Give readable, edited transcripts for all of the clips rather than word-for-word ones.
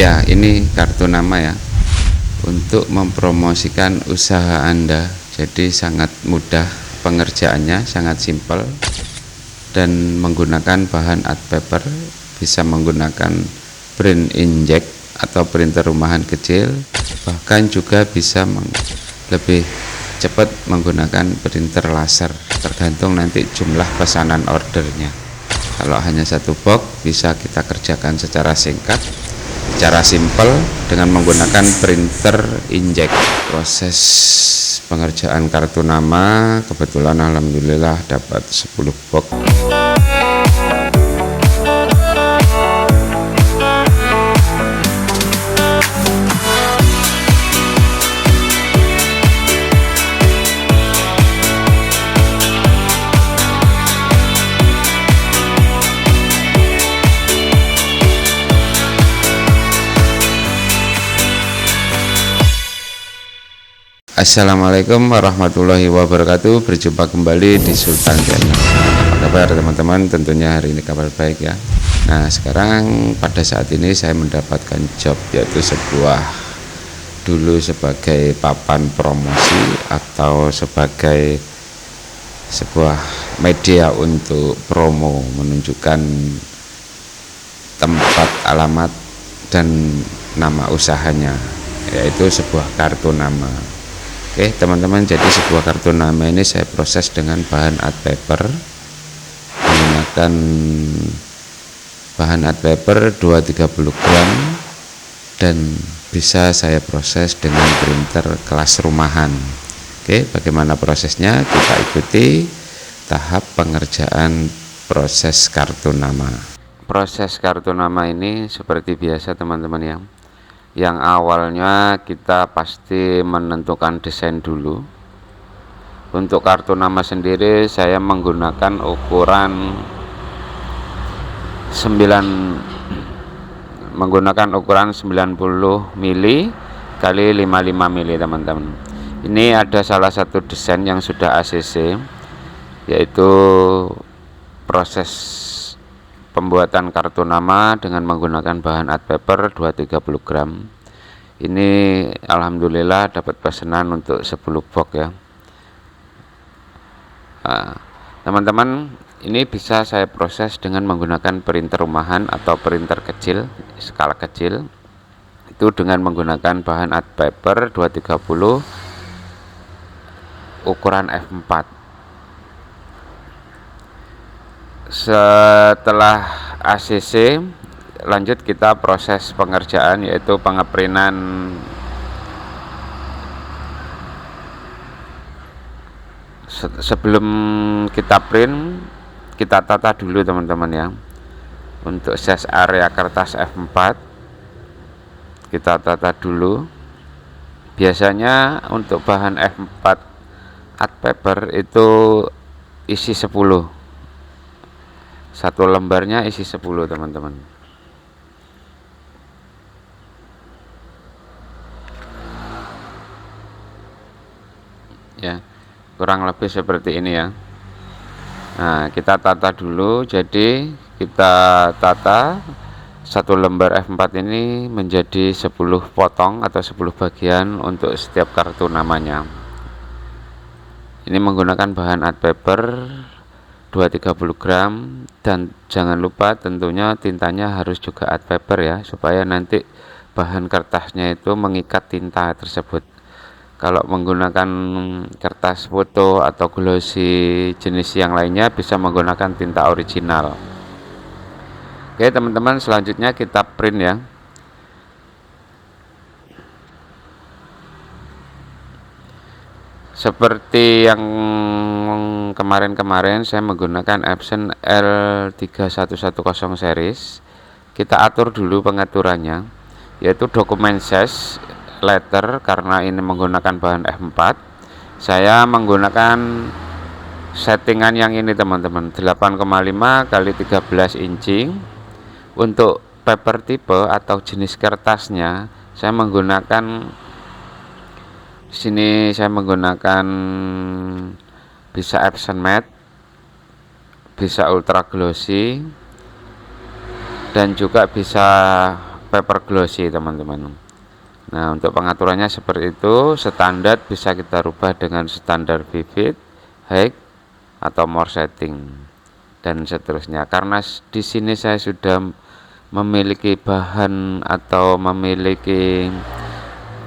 Ya, ini kartu nama ya, untuk mempromosikan usaha Anda. Jadi sangat mudah pengerjaannya, sangat simpel, dan menggunakan bahan art paper. Bisa menggunakan print inkjet atau printer rumahan kecil, bahkan juga bisa lebih cepat menggunakan printer laser, tergantung nanti jumlah pesanan ordernya. Kalau hanya satu box bisa kita kerjakan secara singkat, secara simpel dengan menggunakan printer inkjet. Proses pengerjaan kartu nama kebetulan alhamdulillah dapat 10 box. Assalamualaikum warahmatullahi wabarakatuh. Berjumpa kembali di Sultan Channel. Apa kabar teman-teman? Tentunya hari ini kabar baik ya. Nah, sekarang pada saat ini saya mendapatkan job, yaitu dulu sebagai papan promosi atau sebagai sebuah media untuk promo, menunjukkan tempat, alamat, dan nama usahanya, yaitu sebuah kartu nama. Oke teman-teman, jadi sebuah kartu nama ini saya proses dengan bahan art paper, menggunakan bahan art paper 230 gram, dan bisa saya proses dengan printer kelas rumahan. Oke, bagaimana prosesnya? Kita ikuti tahap pengerjaan proses kartu nama. Proses kartu nama ini seperti biasa teman-teman ya. Yang awalnya kita pasti menentukan desain dulu. Untuk kartu nama sendiri saya menggunakan ukuran 90 mili kali 55 mili teman-teman. Ini ada salah satu desain yang sudah ACC, yaitu proses pembuatan kartu nama dengan menggunakan bahan art paper 230 gram. Ini alhamdulillah dapat pesanan untuk 10 box ya. Teman-teman, ini bisa saya proses dengan menggunakan printer rumahan atau printer kecil, skala kecil. Itu dengan menggunakan bahan art paper 230 ukuran F4. Setelah ACC, lanjut kita proses pengerjaan, yaitu pengeprintan. Sebelum kita print, kita tata dulu teman-teman ya. Untuk size area kertas F4 kita tata dulu. Biasanya untuk bahan F4 art paper itu isi 10. Satu lembarnya isi 10 teman-teman. Ya, kurang lebih seperti ini ya. Nah, kita tata dulu. Jadi kita tata satu lembar F4 ini menjadi 10 potong atau 10 bagian untuk setiap kartu namanya. Ini menggunakan bahan art paper 230 gram, dan jangan lupa tentunya tintanya harus juga art paper ya, supaya nanti bahan kertasnya itu mengikat tinta tersebut. Kalau menggunakan kertas foto atau glossy jenis yang lainnya bisa menggunakan tinta original. Oke teman-teman, selanjutnya kita print ya. Seperti yang kemarin-kemarin saya menggunakan Epson L3110 series. Kita atur dulu pengaturannya, yaitu dokumen size letter. Karena ini menggunakan bahan F4, saya menggunakan settingan yang ini teman-teman, 8,5 kali 13 inci. Untuk paper tipe atau jenis kertasnya saya menggunakan sini, saya menggunakan bisa Epson matte, bisa ultra glossy, dan juga bisa paper glossy teman-teman. Nah, untuk pengaturannya seperti itu. Standar bisa kita rubah dengan standar vivid, high, atau more setting, dan seterusnya. Karena di sini saya sudah memiliki bahan atau memiliki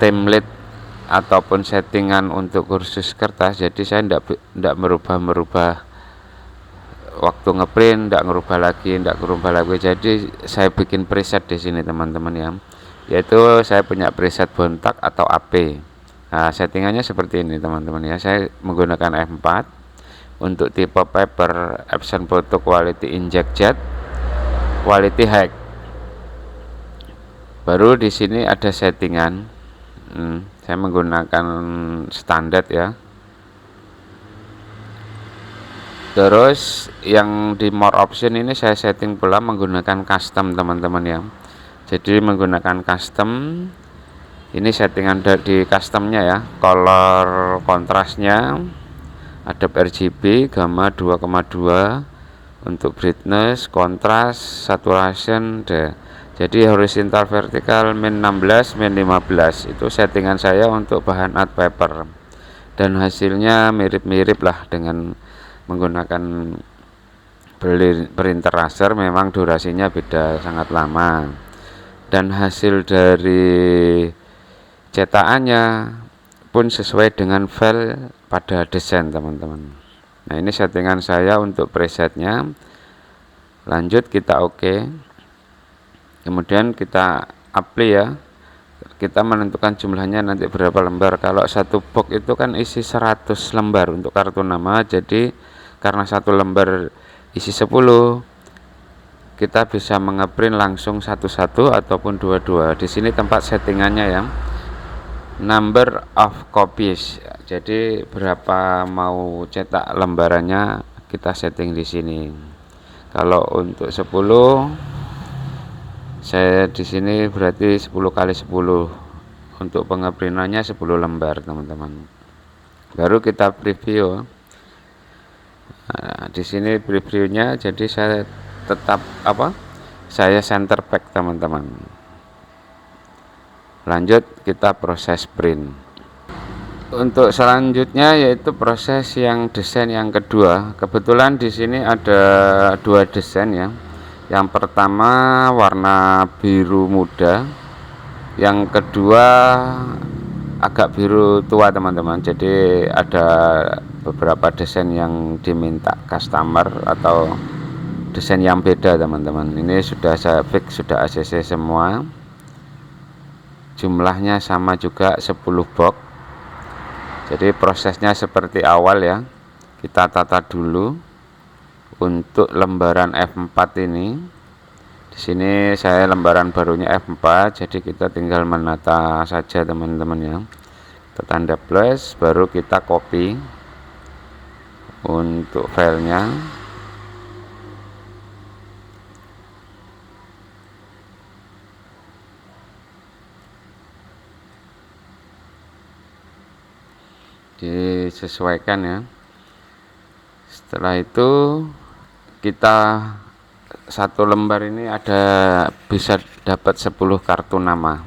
template ataupun settingan untuk kursus kertas, jadi saya tidak merubah waktu ngeprint, tidak ngerubah lagi. Jadi saya bikin preset di sini teman-teman ya, yaitu saya punya preset bontak atau AP. Nah, settingannya seperti ini teman-teman ya. Saya menggunakan F4 untuk tipe paper, Epson Photo Quality Inject Jet, Quality High. Baru di sini ada settingan. Saya menggunakan standar ya. Terus yang di more option ini saya setting pula menggunakan custom teman-teman ya. Jadi menggunakan custom, ini settingan di customnya ya. Color kontrasnya ada RGB, gamma 2,2 untuk brightness, kontras, saturation, jadi horizontal vertikal min 16, min 15. Itu settingan saya untuk bahan art paper, dan hasilnya mirip-mirip lah dengan menggunakan printer laser. Memang durasinya beda sangat lama, dan hasil dari cetakannya pun sesuai dengan file pada desain teman-teman. Nah, ini settingan saya untuk presetnya. Lanjut kita oke. Kemudian kita apply ya. Kita menentukan jumlahnya nanti berapa lembar. Kalau satu box itu kan isi 100 lembar untuk kartu nama. Jadi karena satu lembar isi 10, kita bisa mengeprint langsung satu-satu ataupun dua-dua. Di sini tempat settingannya ya, number of copies. Jadi berapa mau cetak lembarannya kita setting di sini. Kalau untuk 10, saya di sini berarti 10 kali 10. Untuk pengeprintannya 10 lembar teman-teman. Baru kita preview. Nah, di sini previewnya, jadi saya tetap saya center back teman-teman. Lanjut kita proses print. Untuk selanjutnya yaitu proses yang desain yang kedua. Kebetulan di sini ada dua desain ya. Yang pertama warna biru muda, yang kedua agak biru tua teman-teman. Jadi ada beberapa desain yang diminta customer atau desain yang beda teman-teman. Ini sudah saya fix, sudah ACC semua. Jumlahnya sama juga 10 box. Jadi prosesnya seperti awal ya. Kita tata dulu untuk lembaran F4 ini. Di sini saya lembaran barunya F4, jadi kita tinggal menata saja teman-teman ya. Kita tanda plus, baru kita copy untuk filenya. Disesuaikan ya. Setelah itu kita satu lembar ini bisa dapat 10 kartu nama.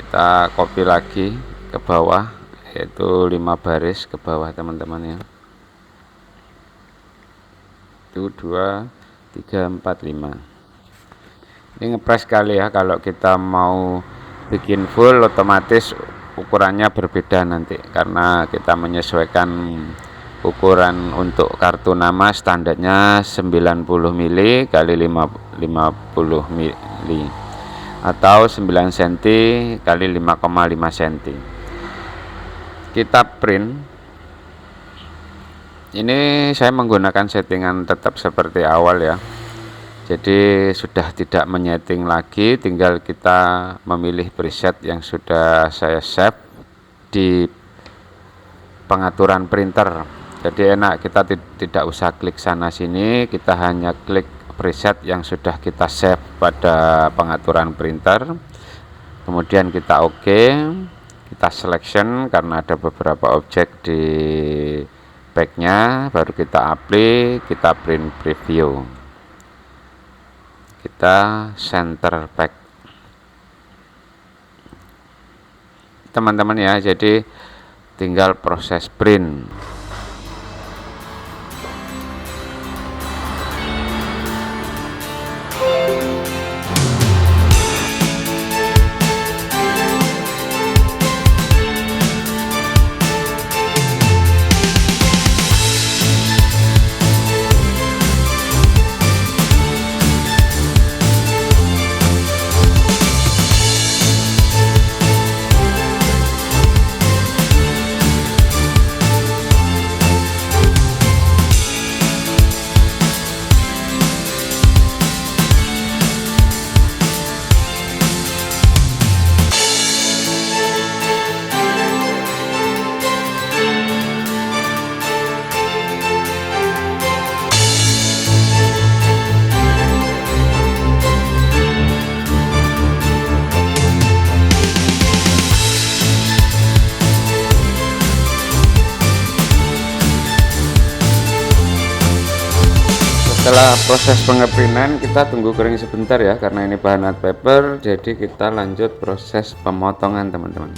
Kita copy lagi ke bawah, yaitu 5 baris ke bawah teman-teman ya. Itu 2, 3, 4, 5. Ini ngepres kali ya. Kalau kita mau bikin full, otomatis ukurannya berbeda nanti, karena kita menyesuaikan ukuran untuk kartu nama. Standarnya 90 mili kali 50 mili atau 9 cm kali 5,5 cm. Kita print. Ini saya menggunakan settingan tetap seperti awal ya. Jadi sudah tidak menyeting lagi, tinggal kita memilih preset yang sudah saya save di pengaturan printer. Jadi enak, kita tidak usah klik sana sini, kita hanya klik preset yang sudah kita save pada pengaturan printer. Kemudian kita oke, kita selection karena ada beberapa objek di backnya, baru kita apply, kita print preview. kita center pack teman-teman ya. Jadi tinggal proses print. Setelah proses pengeprintan, kita tunggu kering sebentar ya, karena ini bahan art paper. Jadi kita lanjut proses pemotongan teman-teman.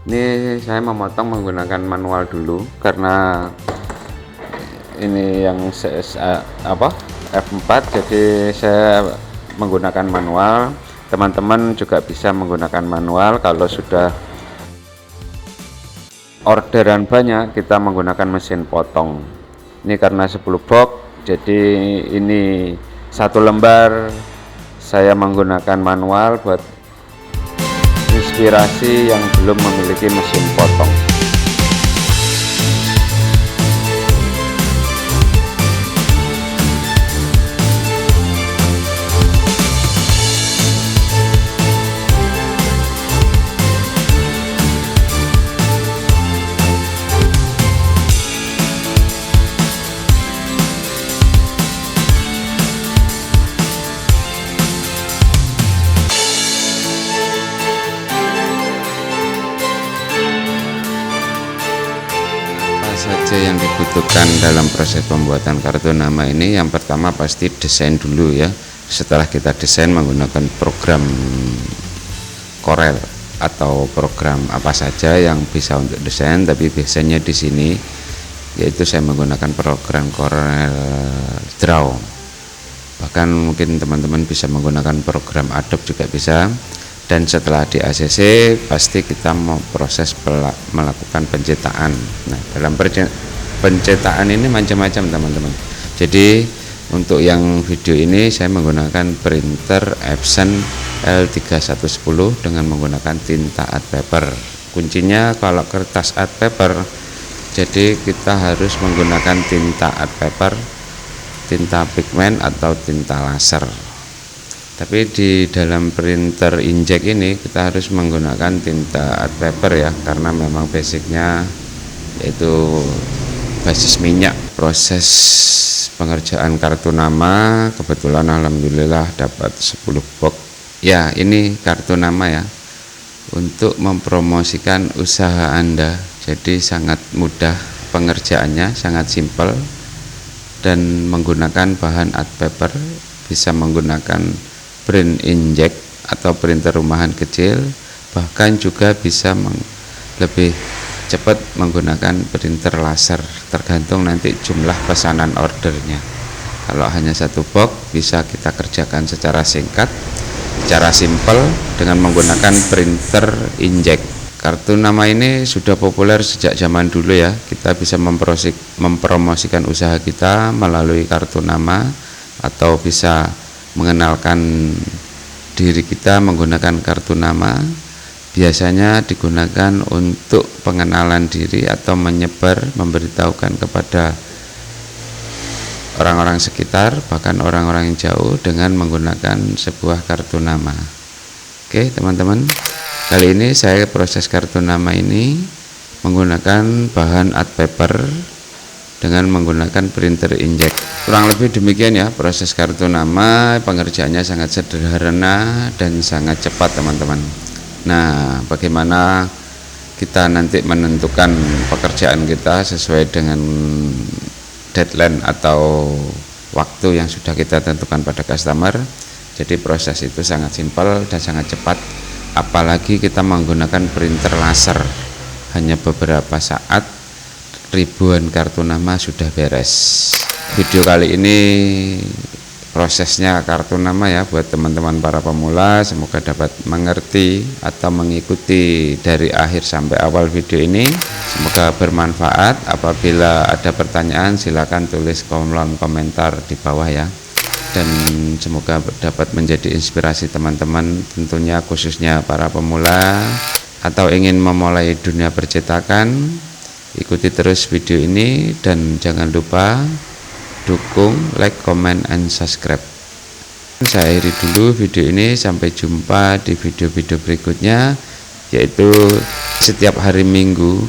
Ini saya memotong menggunakan manual dulu, karena ini yang F4, jadi saya menggunakan manual. Teman-teman juga bisa menggunakan manual. Kalau sudah orderan banyak, kita menggunakan mesin potong. Ini karena 10 box, jadi ini 1 lembar saya menggunakan manual buat inspirasi yang belum memiliki mesin potong. Saja yang dibutuhkan dalam proses pembuatan kartu nama ini, yang pertama pasti desain dulu ya. Setelah kita desain menggunakan program Corel atau program apa saja yang bisa untuk desain, tapi biasanya di sini yaitu saya menggunakan program Corel Draw. Bahkan mungkin teman-teman bisa menggunakan program Adobe juga bisa. Dan setelah di ACC pasti kita mau proses melakukan pencetakan. Nah, dalam pencetakan ini macam-macam teman-teman. Jadi untuk yang video ini saya menggunakan printer Epson L3110 dengan menggunakan tinta art paper. Kuncinya kalau kertas art paper, jadi kita harus menggunakan tinta art paper, tinta pigmen atau tinta laser. Tapi di dalam printer inkjet ini kita harus menggunakan tinta art paper ya, karena memang basicnya yaitu basis minyak. Proses pengerjaan kartu nama kebetulan alhamdulillah dapat 10 box ya. Ini kartu nama ya, untuk mempromosikan usaha Anda. Jadi sangat mudah pengerjaannya, sangat simpel, dan menggunakan bahan art paper, bisa menggunakan print inkjet atau printer rumahan kecil, bahkan juga bisa lebih cepat menggunakan printer laser, tergantung nanti jumlah pesanan ordernya. Kalau hanya 1 box bisa kita kerjakan secara singkat, secara simpel dengan menggunakan printer inkjet. Kartu nama ini sudah populer sejak zaman dulu ya. Kita bisa mempromosikan usaha kita melalui kartu nama, atau bisa mengenalkan diri kita menggunakan kartu nama. Biasanya digunakan untuk pengenalan diri atau menyebar, memberitahukan kepada orang-orang sekitar, bahkan orang-orang yang jauh, dengan menggunakan sebuah kartu nama. Oke teman-teman, kali ini saya proses kartu nama ini menggunakan bahan art paper dengan menggunakan printer inkjet. Kurang lebih demikian ya proses kartu nama. Pengerjaannya sangat sederhana dan sangat cepat teman-teman. Nah, bagaimana kita nanti menentukan pekerjaan kita sesuai dengan deadline atau waktu yang sudah kita tentukan pada customer? Jadi proses itu sangat simpel dan sangat cepat, apalagi kita menggunakan printer laser. Hanya beberapa saat ribuan kartu nama sudah beres. Video kali ini prosesnya kartu nama ya, buat teman-teman para pemula, semoga dapat mengerti atau mengikuti dari akhir sampai awal video ini. Semoga bermanfaat. Apabila ada pertanyaan silakan tulis kolom komentar di bawah ya, dan semoga dapat menjadi inspirasi teman-teman, tentunya khususnya para pemula atau ingin memulai dunia percetakan. Ikuti terus video ini dan jangan lupa dukung, like, comment, and subscribe. Saya akhiri dulu video ini, sampai jumpa di video-video berikutnya, yaitu setiap hari Minggu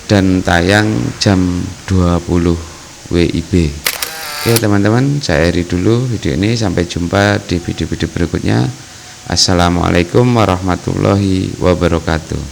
dan tayang jam 20 WIB. Oke teman-teman, saya akhiri dulu video ini, sampai jumpa di video-video berikutnya. Assalamualaikum warahmatullahi wabarakatuh.